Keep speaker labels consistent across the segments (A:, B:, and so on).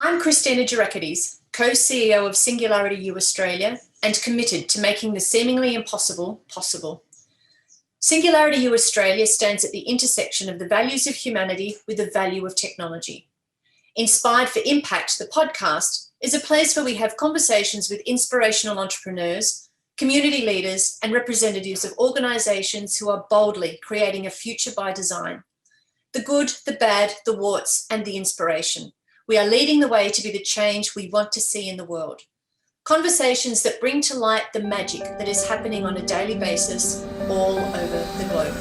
A: I'm Christina Giacotis, co-CEO of Singularity U Australia and committed to making the seemingly impossible possible. Singularity U Australia stands at the intersection of the values of humanity with the value of technology. Inspired for Impact, the podcast, is a place where we have conversations with inspirational entrepreneurs, community leaders, and representatives of organisations who are boldly creating a future by design. The good, the bad, the warts, and the inspiration. We are leading the way to be the change we want to see in the world. Conversations that bring to light the magic that is happening on a daily basis all over the globe.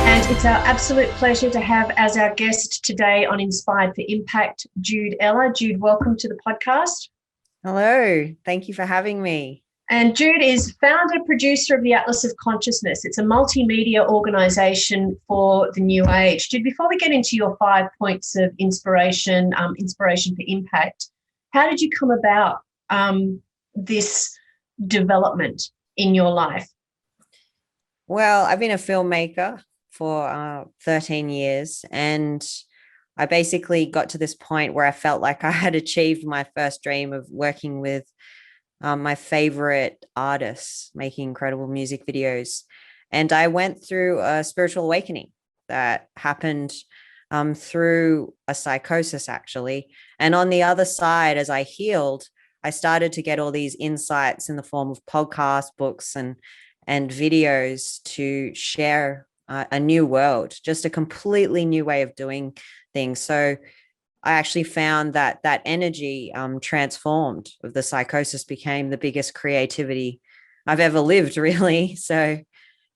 A: And it's our absolute pleasure to have as our guest today on Inspired for Impact, Jude Ella. Jude, welcome to the podcast.
B: Hello, thank you for having me.
A: And Jude is founder, producer of the Atlas of Consciousness. It's a multimedia organisation for the new age. Jude, before we get into your 5 points of inspiration, inspiration for impact, how did you come about this development in your life?
B: Well, I've been a filmmaker for 13 years, and I basically got to this point where I felt like I had achieved my first dream of working with my favorite artists, making incredible music videos. And I went through a spiritual awakening that happened through a psychosis, actually. And on the other side, as I healed, I started to get all these insights in the form of podcasts, books, and videos to share a new world, just a completely new way of doing things. So I actually found that energy transformed of the psychosis became the biggest creativity I've ever lived, really. So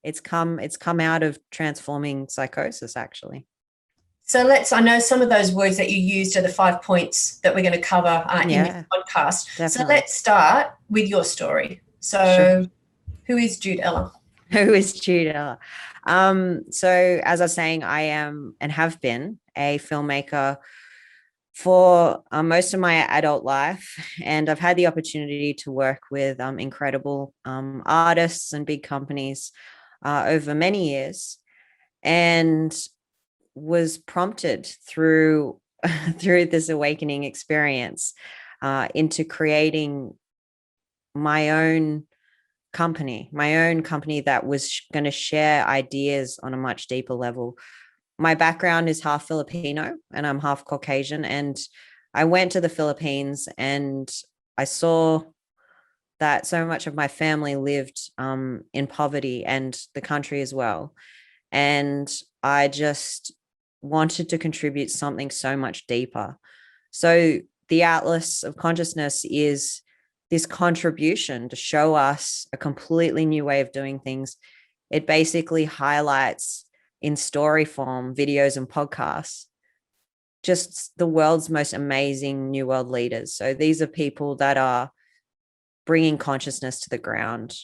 B: it's come out of transforming psychosis, actually.
A: So I know some of those words that you used are the 5 points that we're going to cover in this podcast.
B: Definitely.
A: So let's start with your story. So sure. Who is Jude Ella?
B: Who is Jude Ella? So as I was saying, I am and have been a filmmaker for most of my adult life. And I've had the opportunity to work with incredible artists and big companies over many years, and was prompted through this awakening experience into creating my own company that was going to share ideas on a much deeper level. My background is half Filipino and I'm half Caucasian. And I went to the Philippines and I saw that so much of my family lived in poverty, and the country as well. And I just wanted to contribute something so much deeper. So the Atlas of Consciousness is this contribution to show us a completely new way of doing things. It basically highlights in story form, videos and podcasts, just the world's most amazing new world leaders. So these are people that are bringing consciousness to the ground.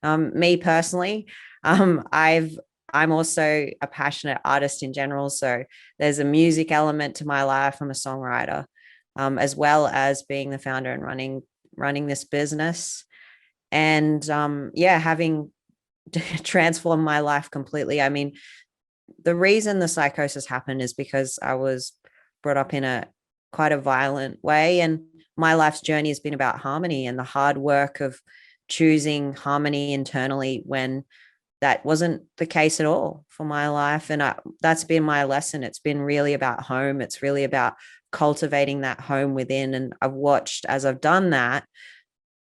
B: Me personally, I'm also a passionate artist in general. So there's a music element to my life. I'm a songwriter, as well as being the founder and running this business. And having transformed my life completely. I mean, the reason the psychosis happened is because I was brought up in quite a violent way, and my life's journey has been about harmony and the hard work of choosing harmony internally when that wasn't the case at all for my life. And that's been my lesson. It's been really about home. It's really about cultivating that home within. And I've watched as I've done that,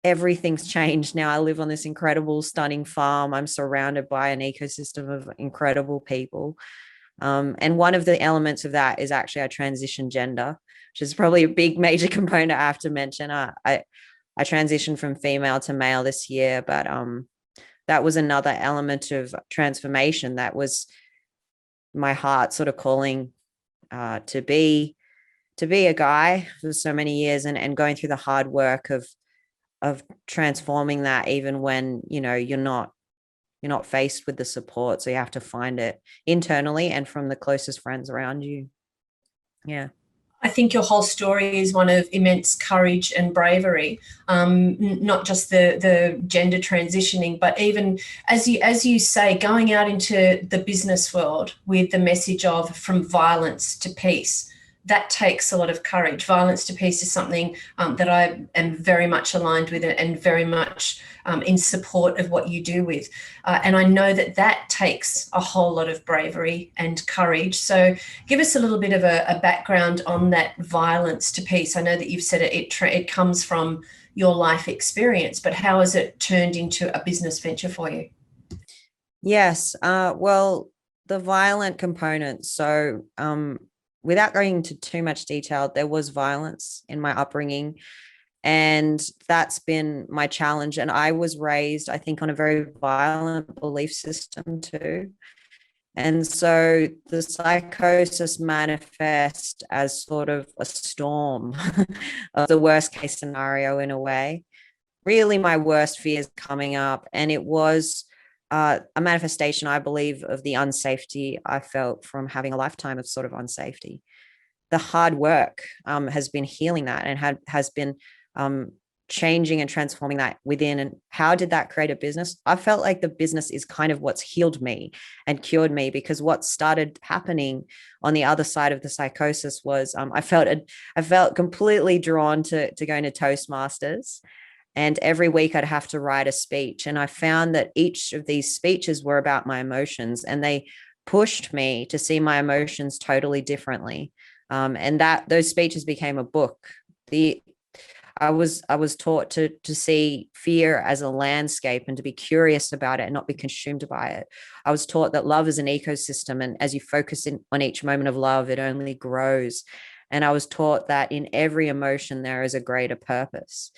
B: everything's changed. Now I live on this incredible, stunning farm. I'm surrounded by an ecosystem of incredible people. And one of the elements of that is actually I transitioned gender, which is probably a big major component I have to mention. I transitioned from female to male this year, but that was another element of transformation. That was my heart sort of calling to be a guy for so many years, and going through the hard work of transforming that, even when you're not faced with the support. So you have to find it internally and from the closest friends around you. Yeah.
A: I think your whole story is one of immense courage and bravery, not just the gender transitioning, but even as you say, going out into the business world with the message of from violence to peace. That takes a lot of courage. Violence to peace is something that I am very much aligned with and very much in support of what you do with. And I know that takes a whole lot of bravery and courage. So give us a little bit of a background on that violence to peace. I know that you've said it comes from your life experience, but how has it turned into a business venture for you?
B: Yes. Well, the violent component. So, without going into too much detail, there was violence in my upbringing, and that's been my challenge. And I was raised, I think, on a very violent belief system too. And so the psychosis manifests as sort of a storm of the worst case scenario in a way. Really, my worst fears coming up. And it was a manifestation, I believe, of the unsafety I felt from having a lifetime of sort of unsafety. The hard work has been healing that and has been changing and transforming that within. And how did that create a business? I felt like the business is kind of what's healed me and cured me, because what started happening on the other side of the psychosis was I felt completely drawn to going to Toastmasters. And every week I'd have to write a speech. And I found that each of these speeches were about my emotions, and they pushed me to see my emotions totally differently. And that those speeches became a book. I was taught to see fear as a landscape and to be curious about it and not be consumed by it. I was taught that love is an ecosystem, and as you focus on each moment of love, it only grows. And I was taught that in every emotion there is a greater purpose.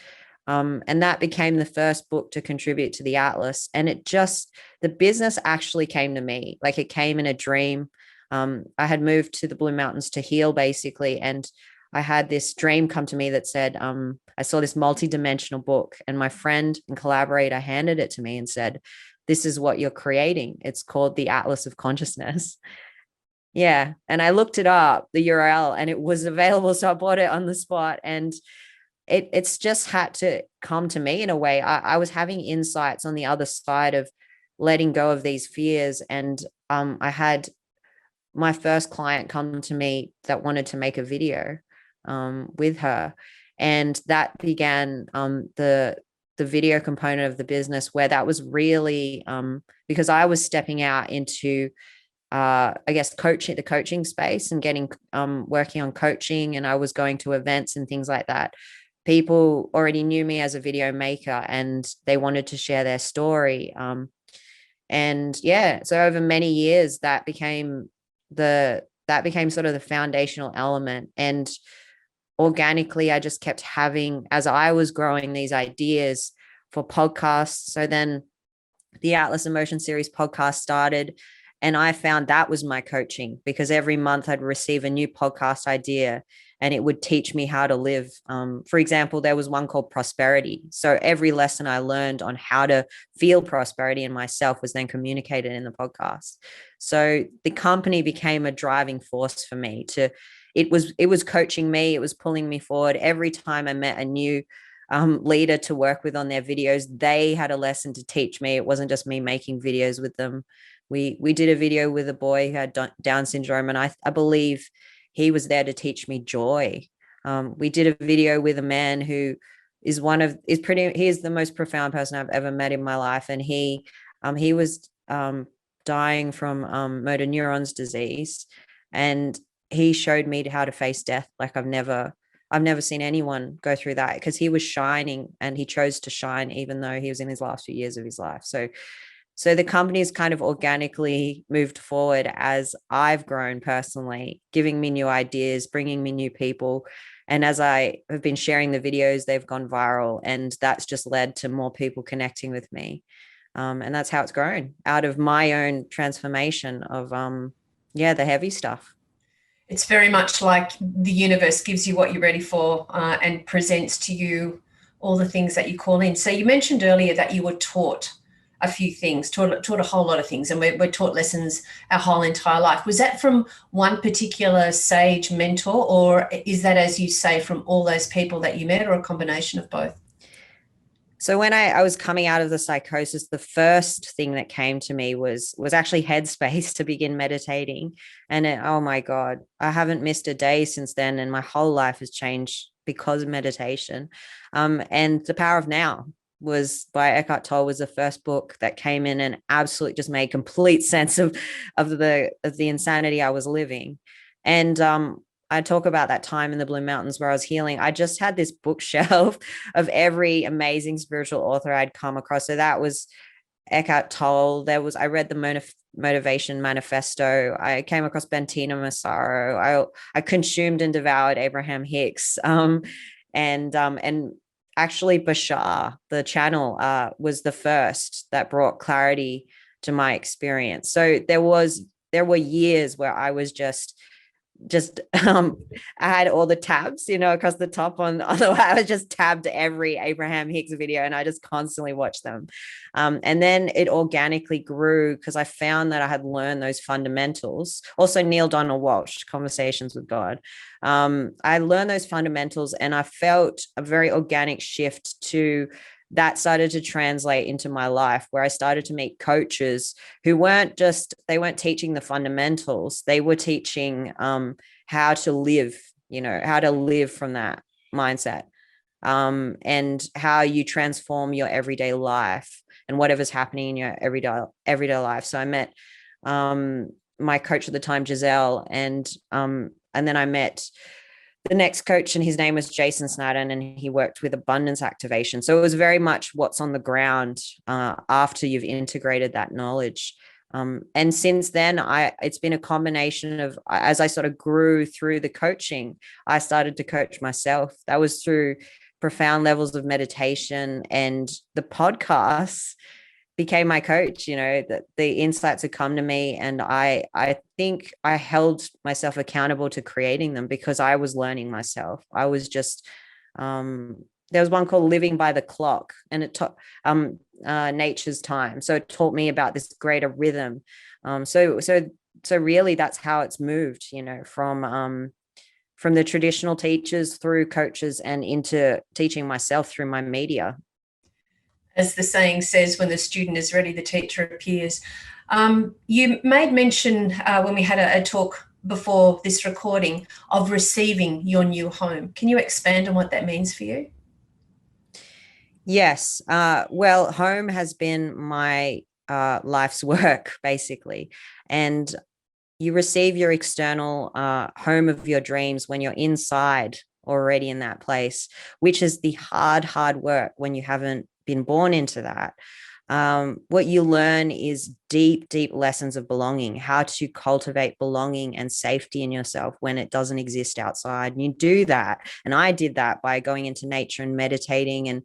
B: And that became the first book to contribute to the Atlas. And the business actually came to me, like it came in a dream. I had moved to the Blue Mountains to heal, basically. And I had this dream come to me that said, I saw this multi-dimensional book, and my friend and collaborator handed it to me and said, "This is what you're creating. It's called the Atlas of Consciousness." Yeah. And I looked it up, the URL, and it was available. So I bought it on the spot, and it's just had to come to me in a way. I was having insights on the other side of letting go of these fears. And I had my first client come to me that wanted to make a video with her. And that began the video component of the business, where that was really because I was stepping out into I guess the coaching space and getting working on coaching, and I was going to events and things like that. People already knew me as a video maker, and they wanted to share their story. And yeah, so over many years that became sort of the foundational element. And organically, I just kept having, as I was growing, these ideas for podcasts. So then the Atlas Emotion Series podcast started, and I found that was my coaching, because every month I'd receive a new podcast idea and it would teach me how to live. For example, there was one called Prosperity. So every lesson I learned on how to feel prosperity in myself was then communicated in the podcast. So the company became a driving force for me it was coaching me. It was pulling me forward. Every time I met a new leader to work with on their videos, they had a lesson to teach me. It wasn't just me making videos with them. We did a video with a boy who had Down syndrome, and I believe he was there to teach me joy. We did a video with a man who is he is the most profound person I've ever met in my life. And he was dying from motor neurons disease. And he showed me how to face death. Like I've never seen anyone go through that, because he was shining, and he chose to shine even though he was in his last few years of his life. So the company's kind of organically moved forward as I've grown personally, giving me new ideas, bringing me new people. And as I have been sharing the videos, they've gone viral, and that's just led to more people connecting with me. And that's how it's grown, out of my own transformation of, the heavy stuff.
A: It's very much like the universe gives you what you're ready for and presents to you all the things that you call in. So you mentioned earlier that you were taught
C: a few things, taught a whole lot of things, and we're taught lessons our whole entire life. Was that from one particular sage mentor, or is that, as you say, from all those people that you met, or a combination of both?
B: So when I was coming out of the psychosis, the first thing that came to me was actually headspace to begin meditating. And oh my God, I haven't missed a day since then. And my whole life has changed because of meditation. And The Power of Now was by Eckhart Tolle, was the first book that came in and absolutely just made complete sense of the insanity I was living. And I talk about that time in the Blue Mountains where I was healing. I just had this bookshelf of every amazing spiritual author I'd come across. So that was Eckhart Tolle. I read the Motivation Manifesto. I came across Bentina Massaro. I consumed and devoured Abraham Hicks. And actually Bashar, the channel, was the first that brought clarity to my experience. So there were years where I was just I had all the tabs, across the top on the way. I was just tabbed every Abraham Hicks video and I just constantly watched them. And then it organically grew because I found that I had learned those fundamentals. Also Neil Donald Walsh, Conversations with God. I learned those fundamentals and I felt a very organic shift to that started to translate into my life, where I started to meet coaches who they weren't teaching the fundamentals. They were teaching how to live, how to live from that mindset, and how you transform your everyday life and whatever's happening in your everyday life. So I met my coach at the time, Giselle, and then I met the next coach, and his name was Jason Snadden, and he worked with abundance activation. So it was very much what's on the ground after you've integrated that knowledge. And since then, it's been a combination of, as I sort of grew through the coaching, I started to coach myself. That was through profound levels of meditation, and the podcasts became my coach. That the insights had come to me, and I think I held myself accountable to creating them because I was learning myself. I was just there was one called Living by the Clock, and it taught Nature's Time. So it taught me about this greater rhythm. So really that's how it's moved, from the traditional teachers through coaches and into teaching myself through my media.
C: As the saying says, when the student is ready, the teacher appears. You made mention when we had a talk before this recording of receiving your new home. Can you expand on what that means for you?
B: Yes. Well, home has been my life's work, basically. And you receive your external home of your dreams when you're inside already in that place, which is the hard work when you haven't been born into that. What you learn is deep lessons of belonging, how to cultivate belonging and safety in yourself when it doesn't exist outside. And you do that. And I did that by going into nature and meditating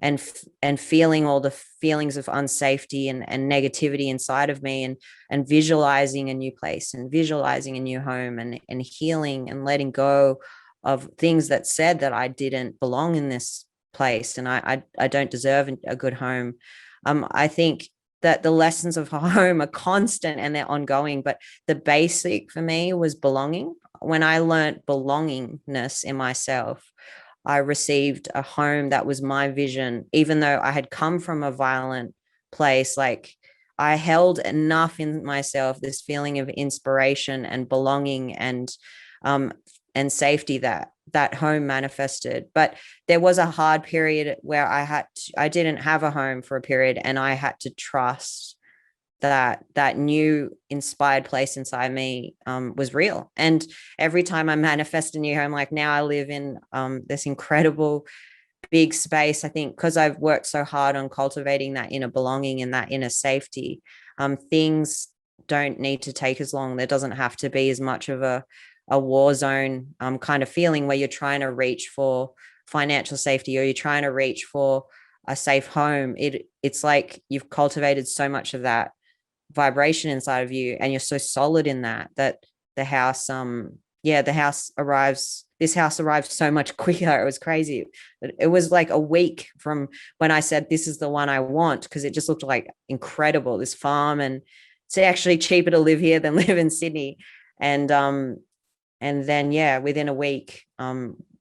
B: and feeling all the feelings of unsafety and negativity inside of me, and visualizing a new place and visualizing a new home, and healing and letting go of things that said that I didn't belong in this place and I don't deserve a good home. I think that the lessons of home are constant and they're ongoing, but the basic for me was belonging. When I learned belongingness in myself, I received a home that was my vision. Even though I had come from a violent place, like I held enough in myself, this feeling of inspiration and belonging and safety that home manifested. But there was a hard period where I didn't have a home for a period, and I had to trust that new inspired place inside me was real. And every time I manifest a new home, like now I live in this incredible big space, I think because I've worked so hard on cultivating that inner belonging and that inner safety, things don't need to take as long. There doesn't have to be as much of a war zone kind of feeling where you're trying to reach for financial safety or you're trying to reach for a safe home. It's like you've cultivated so much of that vibration inside of you, and you're so solid in that the house arrives this house arrived so much quicker. It was crazy. It was like a week from when I said, this is the one I want, because it just looked like incredible, this farm. And it's actually cheaper to live here than live in Sydney. And then, yeah, within a week,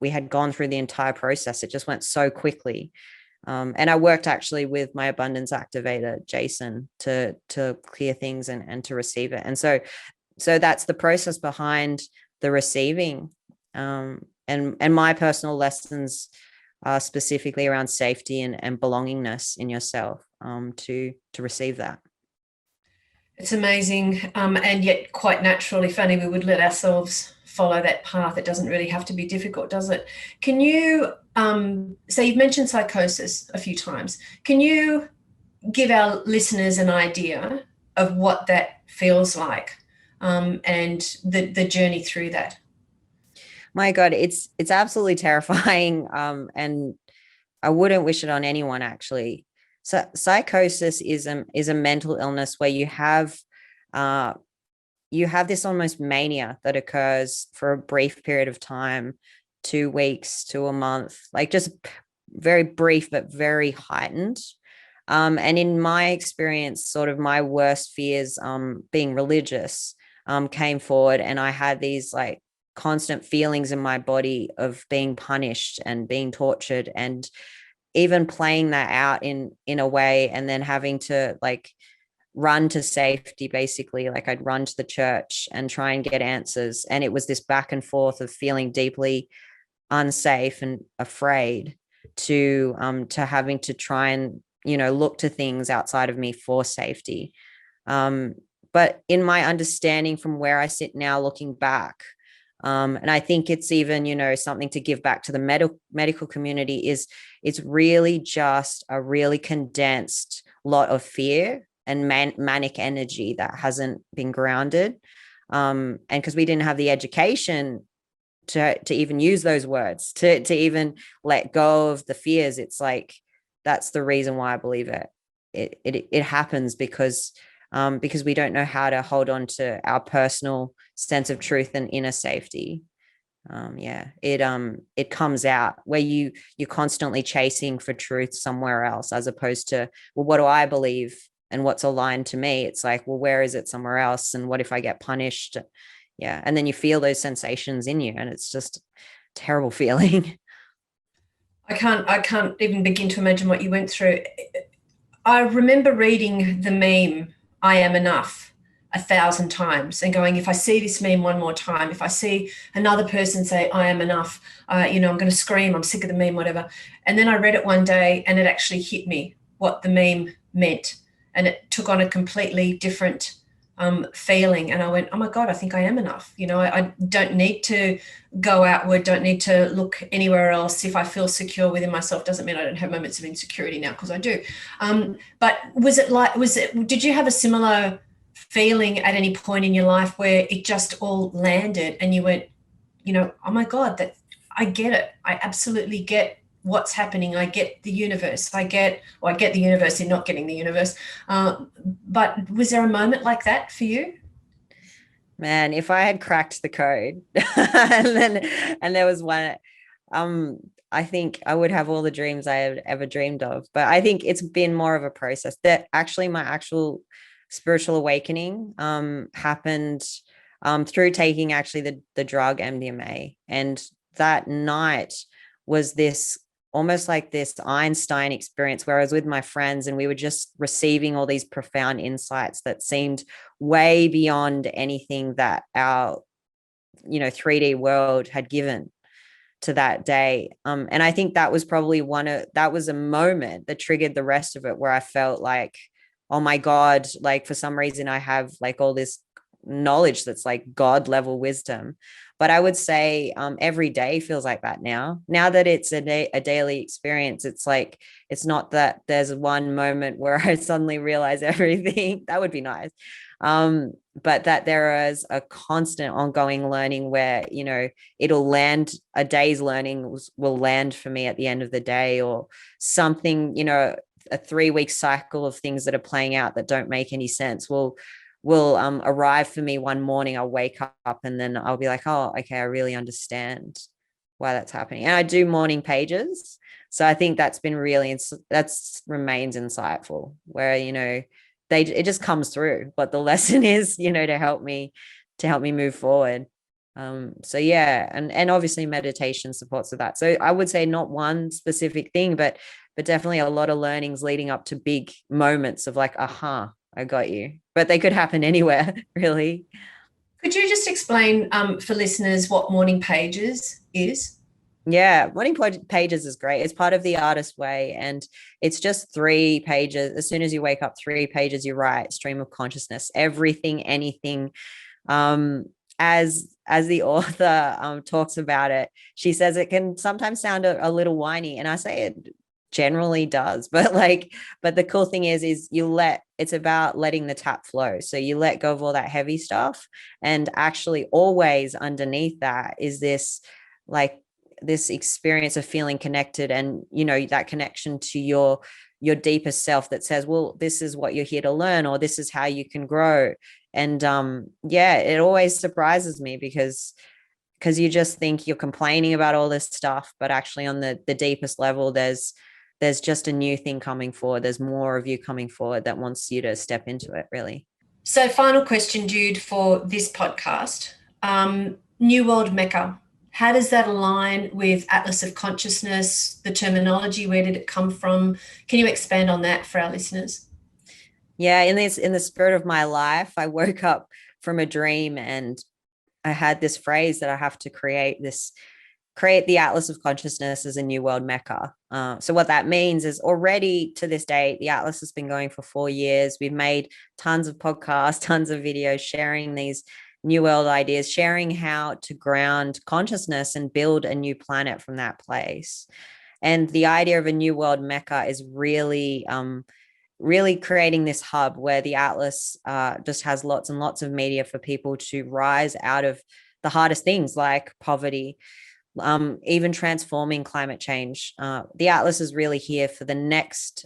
B: we had gone through the entire process. It just went so quickly. And I worked actually with my abundance activator, Jason, to clear things and to receive it. And so that's the process behind the receiving. And my personal lessons are specifically around safety and belongingness in yourself, to receive that.
C: It's amazing, and yet quite naturally funny. We would let ourselves follow that path. It doesn't really have to be difficult, does it? Can you, so you've mentioned psychosis a few times. Can you give our listeners an idea of what that feels like, and the journey through that?
B: My God, it's absolutely terrifying. And I wouldn't wish it on anyone, actually. So psychosis is a mental illness where you have this almost mania that occurs for a brief period of time, 2 weeks to a month, like just very brief, but very heightened. And in my experience, sort of my worst fears, being religious, came forward, and I had these like constant feelings in my body of being punished and being tortured, and even playing that out in a way, and then having to like run to safety, basically. Like I'd run to the church and try and get answers, and it was this back and forth of feeling deeply unsafe and afraid, to having to try and look to things outside of me for safety. But in my understanding from where I sit now, looking back, and I think it's even, something to give back to the medical community, is it's really just a really condensed lot of fear and manic energy that hasn't been grounded. And because we didn't have the education to even use those words, to even let go of the fears, it's like, that's the reason why I believe it happens, because we don't know how to hold on to our personal sense of truth and inner safety. It comes out where you're constantly chasing for truth somewhere else, as opposed to, well, what do I believe and what's aligned to me? It's like, well, where is it somewhere else? And what if I get punished? Yeah. And then you feel those sensations in you, and it's just a terrible feeling.
C: I can't even begin to imagine what you went through. I remember reading the meme, I am enough, 1,000 times, and going, if I see this meme one more time, if I see another person say, I am enough, I'm going to scream, I'm sick of the meme, whatever. And then I read it one day, and it actually hit me what the meme meant. And it took on a completely different feeling. And I went, oh my God, I think I am enough. I don't need to go outward, don't need to look anywhere else. If I feel secure within myself, doesn't mean I don't have moments of insecurity now, because I do. But did you have a similar feeling at any point in your life where it just all landed and you went, oh my God, that I get it. I absolutely get what's happening. I get the universe. I get the universe in not getting the universe. But was there a moment like that for you?
B: Man, if I had cracked the code and there was one, I think I would have all the dreams I had ever dreamed of. But I think it's been more of a process. That actually my actual spiritual awakening happened through taking actually the drug MDMA. And that night was this almost like this Einstein experience where I was with my friends, and we were just receiving all these profound insights that seemed way beyond anything that our 3D world had given to that day. And I think that was probably that was a moment that triggered the rest of it, where I felt like, oh my God, like for some reason I have like all this knowledge that's like God level wisdom. But I would say every day feels like that now that it's a daily experience. It's like, it's not that there's one moment where I suddenly realize everything. That would be nice. But that there is a constant ongoing learning where, it'll land, a day's learning will land for me at the end of the day, or something, a 3-week cycle of things that are playing out that don't make any sense will arrive for me one morning. I'll wake up and then I'll be like, oh, okay, I really understand why that's happening. And I do morning pages. So I think that's been really, that's remains insightful, where, you know, it just comes through what the lesson is, you know, to help me move forward. So yeah, and obviously meditation supports with that. So I would say not one specific thing, but definitely a lot of learnings leading up to big moments of like, aha, I got you. But they could happen anywhere, really.
C: Could you just explain for listeners what morning pages is?
B: Yeah, morning pages is great. It's part of the Artist Way, and it's just 3 pages. As soon as you wake up, 3 pages you write, stream of consciousness, everything, anything. As the author talks about it, she says it can sometimes sound a little whiny, and I say it generally does, but the cool thing is it's about letting the tap flow. So you let go of all that heavy stuff, and actually always underneath that is this experience of feeling connected, and you know, that connection to your deepest self that says, well, this is what you're here to learn, or this is how you can grow. And yeah, it always surprises me because you just think you're complaining about all this stuff, but actually on the deepest level, there's just a new thing coming forward. There's more of you coming forward that wants you to step into it, really.
C: So final question, Jude, for this podcast. New World Mecca. How does that align with Atlas of Consciousness, the terminology? Where did it come from? Can you expand on that for our listeners?
B: Yeah, in the spirit of my life, I woke up from a dream and I had this phrase that I have to create the Atlas of Consciousness as a New World Mecca. So what that means is, already to this date, the Atlas has been going for 4 years. We've made tons of podcasts, tons of videos sharing these New World ideas, sharing how to ground consciousness and build a new planet from that place. And the idea of a New World Mecca is really creating this hub where the Atlas just has lots and lots of media for people to rise out of the hardest things like poverty, even transforming climate change. The Atlas is really here for the next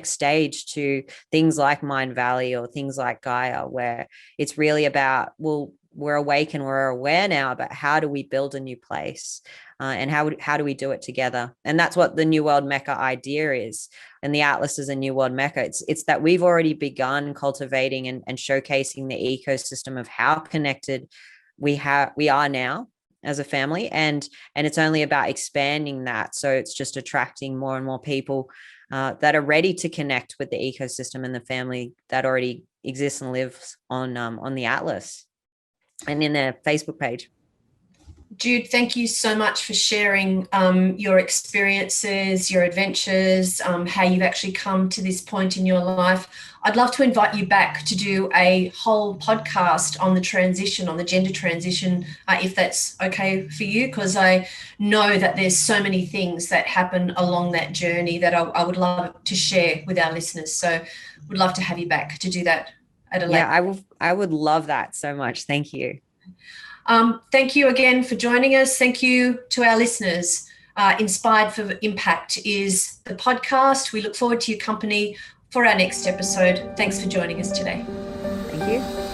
B: stage to things like Mind Valley or things like Gaia, where it's really about, well, we're awake and we're aware now, but how do we build a new place? And how do we do it together? And that's what the New World Mecca idea is. And the Atlas is a New World Mecca. It's that we've already begun cultivating and showcasing the ecosystem of how connected we are now as a family, and it's only about expanding that. So it's just attracting more and more people that are ready to connect with the ecosystem and the family that already exists and lives on the Atlas and in their Facebook page.
C: Jude, thank you so much for sharing your experiences, your adventures, how you've actually come to this point in your life. I'd love to invite you back to do a whole podcast on the transition, on the gender transition, if that's okay for you, because I know that there's so many things that happen along that journey that I would love to share with our listeners. So would love to have you back to do that at a later.
B: Yeah, I would love that so much. Thank you.
C: Thank you again for joining us. Thank you to our listeners. Inspired for Impact is the podcast. We look forward to your company for our next episode. Thanks for joining us today.
B: Thank you.